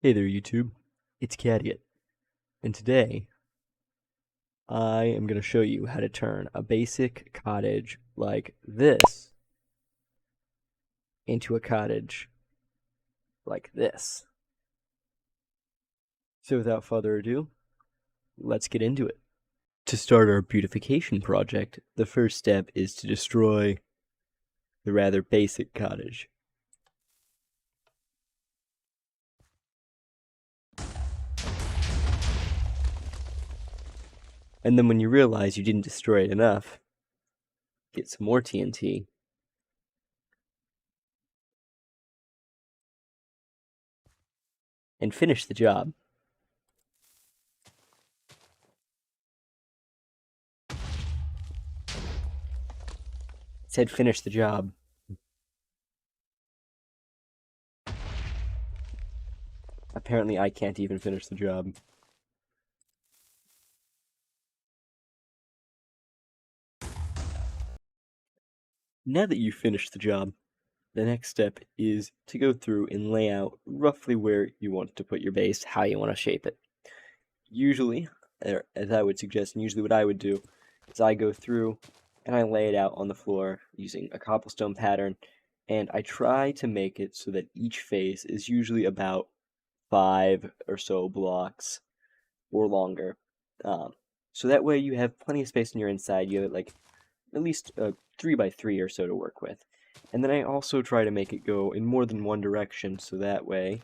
Hey there, YouTube. It's Cadiot, and today I am going to show you how to turn a basic cottage like this into a cottage like this. So without further ado, let's get into it. To start our beautification project, the first step is to destroy the rather basic cottage. And then when you realize you didn't destroy it enough, get some more TNT and finish the job. It said finish the job. Apparently I can't even finish the job. Now that you've finished the job, the next step is to go through and lay out roughly where you want to put your base, how you want to shape it. Usually, or as I would suggest, and usually what I would do, is I go through and I lay it out on the floor using a cobblestone pattern, and I try to make it so that each face is usually about 5 or so blocks or longer. So that way you have plenty of space on your inside. You have like at least 3 by 3 or so to work with. And then I also try to make it go in more than one direction, so that way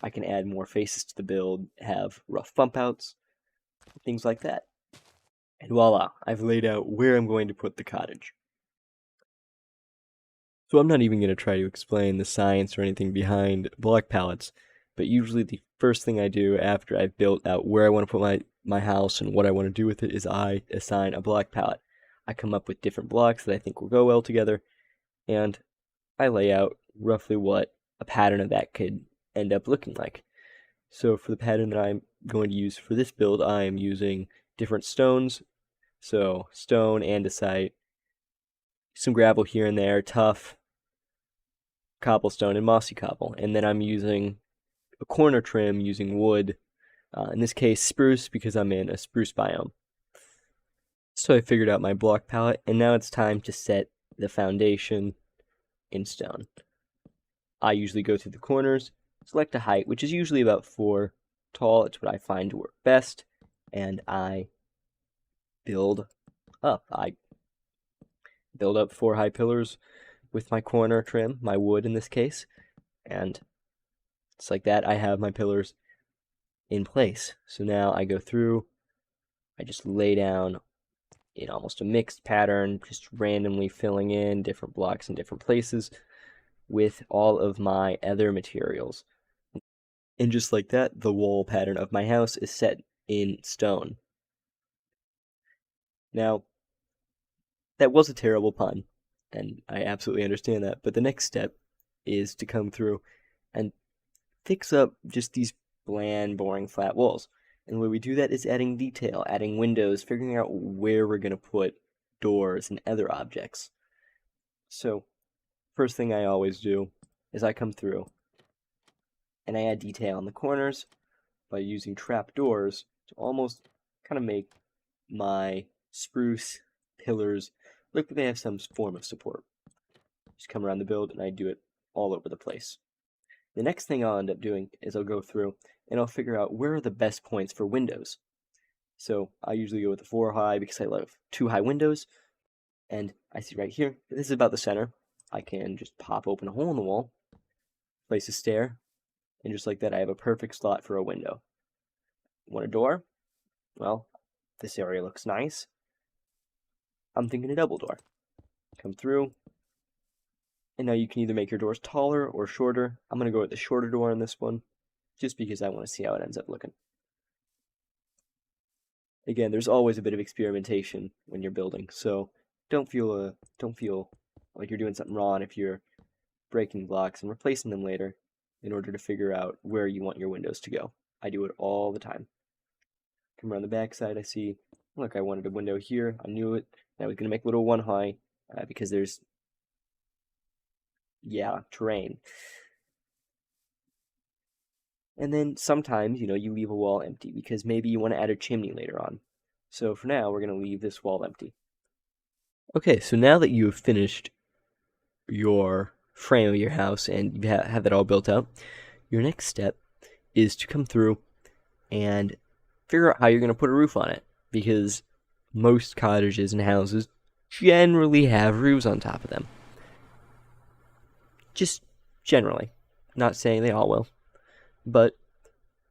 I can add more faces to the build, have rough bump outs, things like that. And voila, I've laid out where I'm going to put the cottage. So I'm not even going to try to explain the science or anything behind block palettes, but usually the first thing I do after I've built out where I want to put my house and what I want to do with it is I assign a block palette. I come up with different blocks that I think will go well together, and I lay out roughly what a pattern of that could end up looking like. So for the pattern that I'm going to use for this build, I am using different stones. So stone, andesite, some gravel here and there, tuff, cobblestone, and mossy cobble. And then I'm using a corner trim using wood, in this case spruce because I'm in a spruce biome. So I figured out my block palette, and now it's time to set the foundation in stone. I usually go through the corners, select a height, which is usually about 4 tall. It's what I find to work best, and I build up. I build up 4 high pillars with my corner trim, my wood in this case, and it's like that. I have my pillars in place. So now I go through, I just lay down in almost a mixed pattern, just randomly filling in different blocks in different places with all of my other materials. And just like that, the wall pattern of my house is set in stone. Now, that was a terrible pun, and I absolutely understand that, but the next step is to come through and fix up just these bland, boring, flat walls. And the way we do that is adding detail, adding windows, figuring out where we're going to put doors and other objects. So, first thing I always do is I come through and I add detail in the corners by using trap doors to almost kind of make my spruce pillars look like they have some form of support. Just come around the build and I do it all over the place. The next thing I'll end up doing is I'll go through and I'll figure out where are the best points for windows. So I usually go with the 4 high because I love 2 high windows. And I see right here, this is about the center. I can just pop open a hole in the wall, place a stair, and just like that I have a perfect slot for a window. Want a door? Well, this area looks nice. I'm thinking a double door. Come through, and now you can either make your doors taller or shorter. I'm going to go with the shorter door on this one, just because I want to see how it ends up looking. Again, there's always a bit of experimentation when you're building, so don't feel like you're doing something wrong if you're breaking blocks and replacing them later in order to figure out where you want your windows to go. I do it all the time. Come around the back side, I see, look, I wanted a window here. I knew it. I was going to make a little 1 high because there's, yeah, terrain. And then sometimes, you leave a wall empty because maybe you want to add a chimney later on. So for now, we're going to leave this wall empty. Okay, so now that you have finished your frame of your house and you have that all built out, your next step is to come through and figure out how you're going to put a roof on it, because most cottages and houses generally have roofs on top of them. Just generally. Not saying they all will. But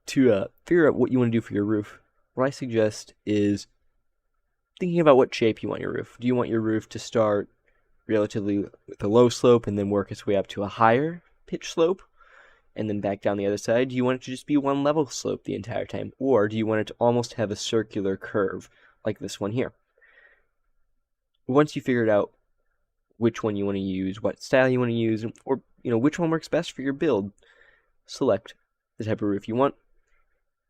to figure out what you want to do for your roof, what I suggest is thinking about what shape you want your roof. Do you want your roof to start relatively with a low slope and then work its way up to a higher pitch slope and then back down the other side? Do you want it to just be one level slope the entire time? Or do you want it to almost have a circular curve like this one here? Once you figured out which one you want to use, what style you want to use, or which one works best for your build, select the type of roof you want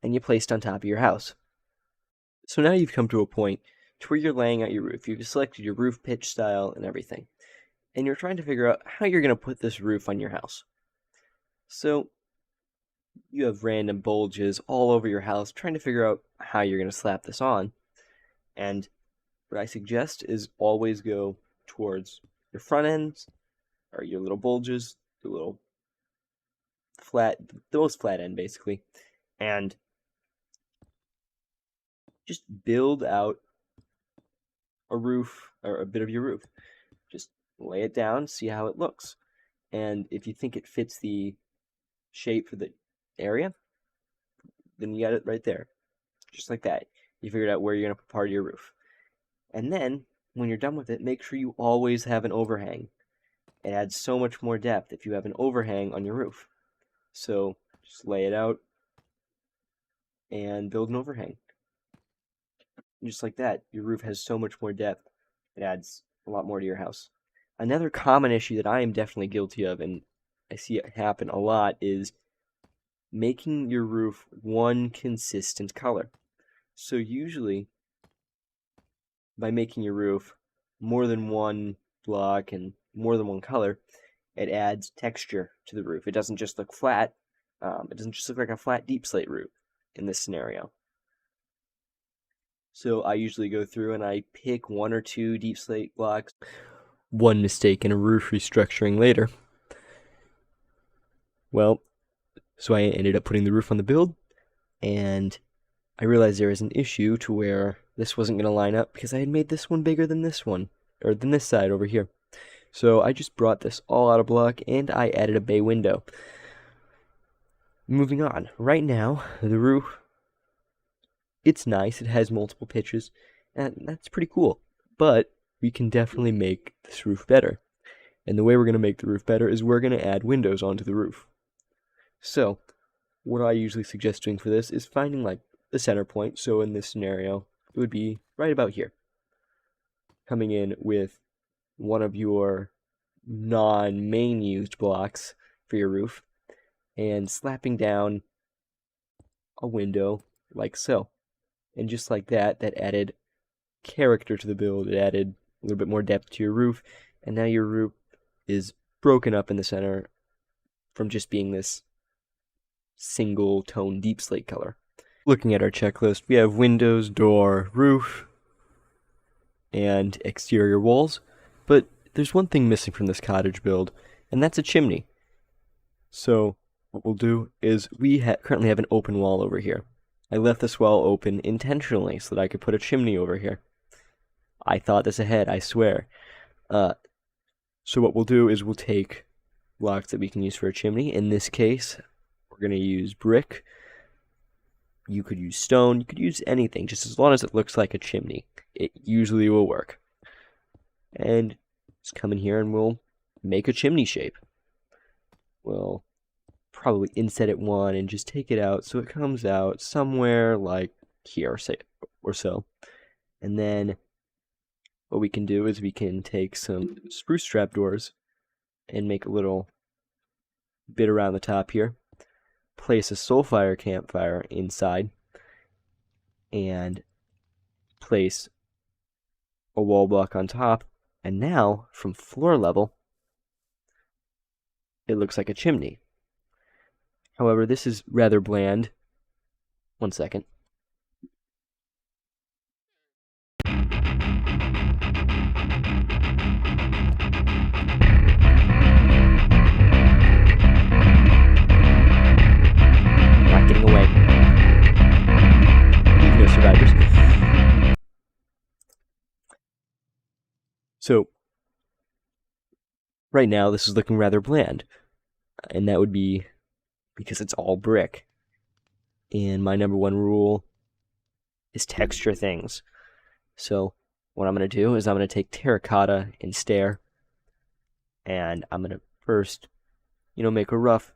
and you place it on top of your house. So now you've come to a point to where you're laying out your roof. You've selected your roof pitch style and everything, and you're trying to figure out how you're going to put this roof on your house. So you have random bulges all over your house, trying to figure out how you're going to slap this on. And what I suggest is always go towards your front ends, or your little bulges, the little flat, the most flat end basically, and just build out a roof, or a bit of your roof. Just lay it down, see how it looks. And if you think it fits the shape for the area, then you got it right there. Just like that. You figured out where you're going to put part of your roof. And then, when you're done with it, make sure you always have an overhang. It adds so much more depth if you have an overhang on your roof. So, just lay it out and build an overhang. Just like that, your roof has so much more depth. It adds a lot more to your house. Another common issue that I am definitely guilty of, and I see it happen a lot, is making your roof one consistent color. So usually, by making your roof more than one block and more than one color, it adds texture to the roof. It doesn't just look flat. It doesn't just look like a flat deep slate roof in this scenario. So I usually go through and I pick one or two deep slate blocks. One mistake in a roof restructuring later. Well, so I ended up putting the roof on the build, and I realized there was an issue to where this wasn't going to line up because I had made this one bigger than this one, or than this side over here. So I just brought this all out of block and I added a bay window. Moving on, right now, the roof, it's nice, it has multiple pitches, and that's pretty cool, but we can definitely make this roof better. And the way we're going to make the roof better is we're going to add windows onto the roof. So, what I usually suggest doing for this is finding like the center point. So in this scenario, it would be right about here. Coming in with one of your non-main used blocks for your roof and slapping down a window like so. And just like that, that added character to the build. It added a little bit more depth to your roof, and now your roof is broken up in the center from just being this single tone deep slate color. Looking at our checklist, we have windows, door, roof, and exterior walls, but there's one thing missing from this cottage build, and that's a chimney. So what we'll do is we currently have an open wall over here. I left this wall open intentionally so that I could put a chimney over here. I thought this ahead, I swear. So what we'll do is we'll take blocks that we can use for a chimney. In this case, we're going to use brick. You could use stone, you could use anything, just as long as it looks like a chimney. It usually will work. And just come in here and we'll make a chimney shape. We'll probably inset it one and just take it out so it comes out somewhere like here, say, or so. And then what we can do is we can take some spruce trap doors and make a little bit around the top here. Place a soul-fire campfire inside and place a wall block on top, and now from floor level it looks like a chimney. However, this is rather bland. One second. Not getting away. Leave no survivors. So, right now, this is looking rather bland. And that would be because it's all brick. And my number one rule is texture things. So, what I'm going to do is I'm going to take terracotta and stair. And I'm going to first, make a rough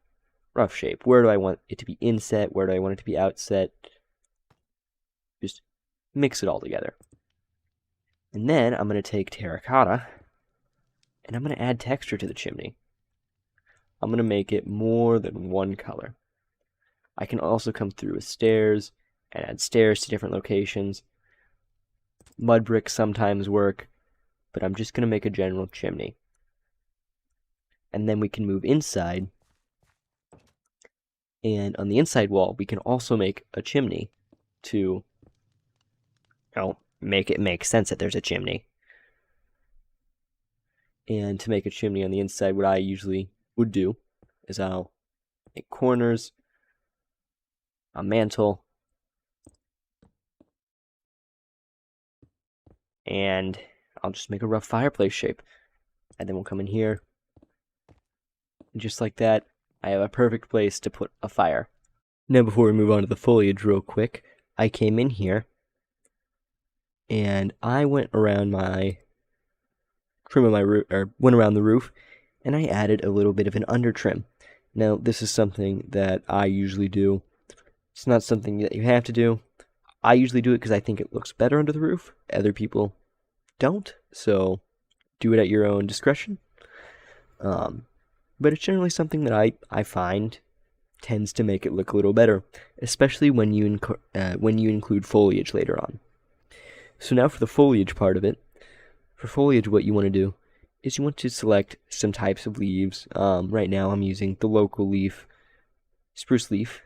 shape. Where do I want it to be inset? Where do I want it to be outset? Just mix it all together. And then I'm going to take terracotta and I'm going to add texture to the chimney. I'm going to make it more than one color. I can also come through with stairs and add stairs to different locations. Mud bricks sometimes work, but I'm just going to make a general chimney. And then we can move inside. And on the inside wall, we can also make a chimney to make it make sense that there's a chimney. And to make a chimney on the inside, what I usually would do is I'll make corners, a mantle, and I'll just make a rough fireplace shape. And then we'll come in here, and just like that, I have a perfect place to put a fire. Now before we move on to the foliage real quick, I came in here, and I went around the roof, and I added a little bit of an under trim. Now, this is something that I usually do. It's not something that you have to do. I usually do it because I think it looks better under the roof. Other people don't, so do it at your own discretion. But it's generally something that I find tends to make it look a little better, especially when you include foliage later on. So now for the foliage part of it. For foliage, what you want to do is you want to select some types of leaves. Right now I'm using the local leaf, spruce leaf,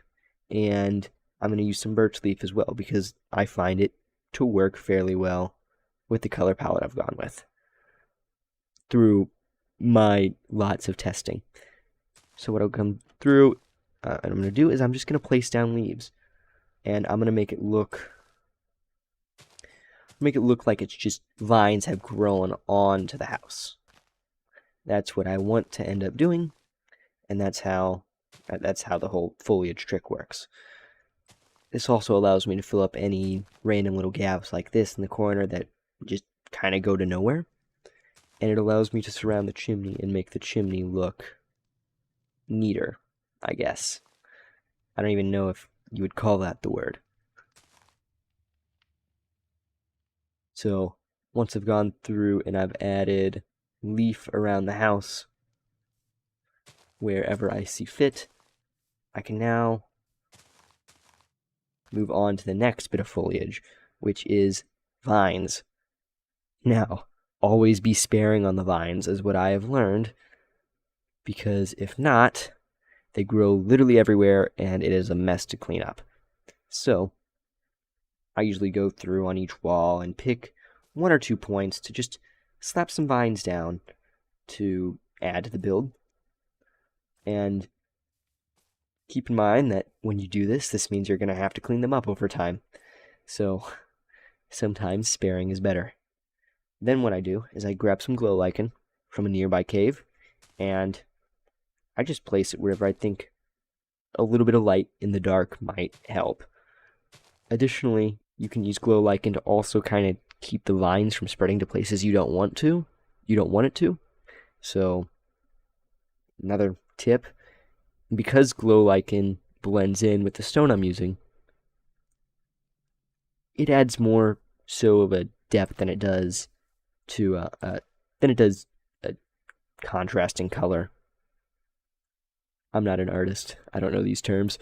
and I'm going to use some birch leaf as well because I find it to work fairly well with the color palette I've gone with through my lots of testing. So what I'll come through and I'm going to do is I'm just going to place down leaves, and I'm going to make it look like it's just vines have grown onto the house. That's what I want to end up doing, and that's how the whole foliage trick works. This also allows me to fill up any random little gaps like this in the corner that just kind of go to nowhere. And it allows me to surround the chimney and make the chimney look neater, I guess. I don't even know if you would call that the word. So once I've gone through and I've added leaf around the house wherever I see fit, I can now move on to the next bit of foliage, which is vines. Now, always be sparing on the vines is what I have learned, because if not, they grow literally everywhere and it is a mess to clean up. So, I usually go through on each wall and pick 1 or 2 points to just slap some vines down to add to the build. And keep in mind that when you do this means you're going to have to clean them up over time. So, sometimes sparing is better. Then what I do is I grab some glow lichen from a nearby cave, and I just place it wherever I think a little bit of light in the dark might help. Additionally, you can use glow lichen to also kind of keep the vines from spreading to places you don't want it to. So, another tip, because glow lichen blends in with the stone I'm using, it adds more so of a depth than it does a contrasting color. I'm not an artist. I don't know these terms.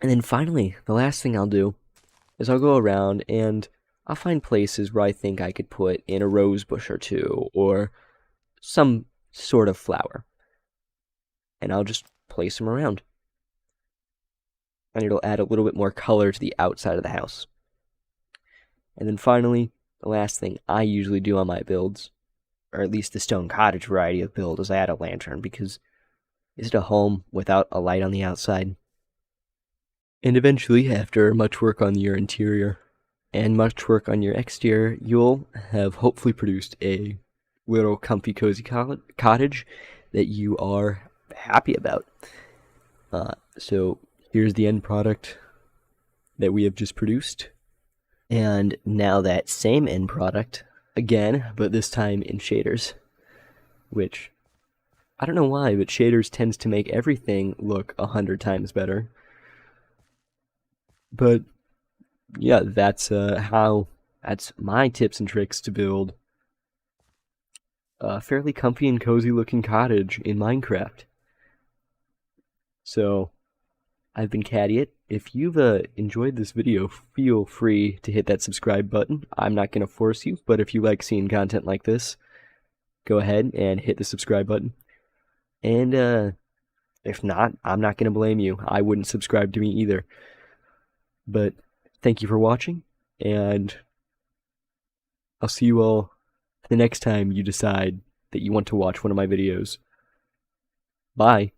And then finally, the last thing I'll do is I'll go around and I'll find places where I think I could put in a rose bush or two or some sort of flower. And I'll just place them around. And it'll add a little bit more color to the outside of the house. And then finally, the last thing I usually do on my builds, or at least the stone cottage variety of build, is I add a lantern, because is it a home without a light on the outside? And eventually, after much work on your interior and much work on your exterior, you'll have hopefully produced a little comfy, cozy cottage that you are happy about. So here's the end product that we have just produced. And now that same end product, again, but this time in shaders, which, I don't know why, but shaders tends to make everything look 100 times better. But yeah, that's my tips and tricks to build a fairly comfy and cozy looking cottage in Minecraft. So, I've been Cadiot. If you've enjoyed this video, feel free to hit that subscribe button. I'm not going to force you, but if you like seeing content like this, go ahead and hit the subscribe button. And if not, I'm not going to blame you. I wouldn't subscribe to me either. But thank you for watching, and I'll see you all the next time you decide that you want to watch one of my videos. Bye.